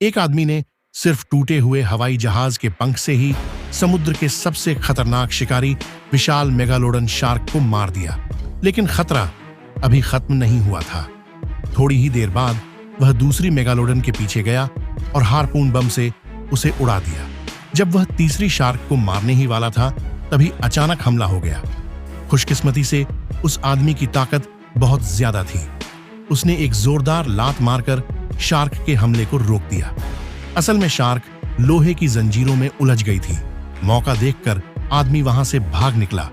एक आदमी ने सिर्फ टूटे हुए हवाई जहाज के पंख से ही समुद्र के सबसे खतरनाक शिकारी विशाल मेगालोडन शार्क को मार दिया। लेकिन खतरा अभी खत्म नहीं हुआ था। थोड़ी ही देर बाद वह दूसरी मेगालोडन के पीछे गया और हार्पून बम से उसे उड़ा दिया। जब वह तीसरी शार्क को मारने ही वाला था, तभी अचानक हमला हो गया। खुशकिस्मती से उस आदमी की ताकत बहुत ज्यादा थी। उसने एक जोरदार लात मारकर शार्क के हमले को रोक दिया। असल में शार्क लोहे की जंजीरों में उलझ गई थी। मौका देखकर आदमी वहां से भाग निकला,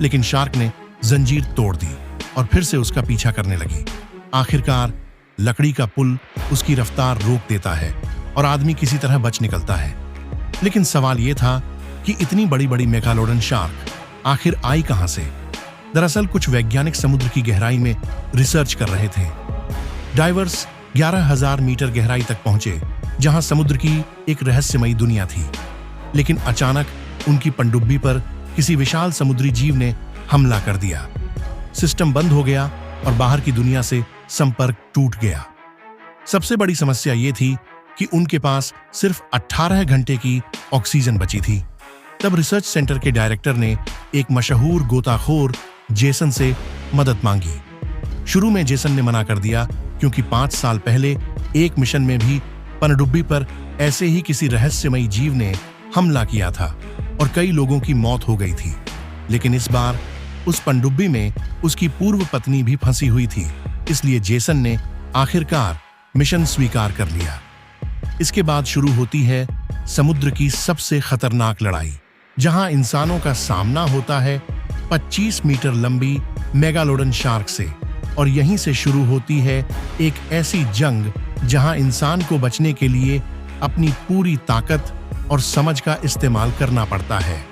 लेकिन शार्क ने जंजीर तोड़ दी और फिर से उसका पीछा करने लगी। आखिरकार लकड़ी का पुल उसकी रफ्तार रोक देता है और आदमी किसी तरह बच निकलता है। लेकिन सवाल यह था कि इतनी बड़ी बड़ी मेगालोडन शार्क आखिर आई कहां से? दरअसल कुछ वैज्ञानिक समुद्र की गहराई में रिसर्च कर रहे थे। डाइवर्स 11,000 मीटर गहराई तक पहुंचे, जहां समुद्र की एक रहस्यमयी दुनिया थी। लेकिन अचानक उनकी पनडुब्बी पर किसी विशाल समुद्री जीव ने हमला कर दिया। सिस्टम बंद हो गया और बाहर की दुनिया से संपर्क टूट गया। सबसे बड़ी समस्या यह थी कि उनके पास सिर्फ 18 घंटे की ऑक्सीजन बची थी। तब रिसर्च सेंटर के डायरेक्टर ने एक मशहूर गोताखोर जेसन से मदद मांगी। शुरू में जेसन ने मना कर दिया, क्योंकि 5 साल पहले एक मिशन में भी पनडुब्बी पर ऐसे ही किसी रहस्यमयी जीव ने हमला किया था और कई लोगों की मौत हो गई थी। लेकिन इस बार उस पनडुब्बी में उसकी पूर्व पत्नी भी फंसी हुई थी, इसलिए जेसन ने आखिरकार मिशन स्वीकार कर लिया। इसके बाद शुरू होती है समुद्र की सबसे खतरनाक लड़ाई, जहां इंसानों का सामना होता है 25 मीटर लंबी मेगालोडन शार्क से। और यहीं से शुरू होती है एक ऐसी जंग जहां इंसान को बचने के लिए अपनी पूरी ताकत और समझ का इस्तेमाल करना पड़ता है।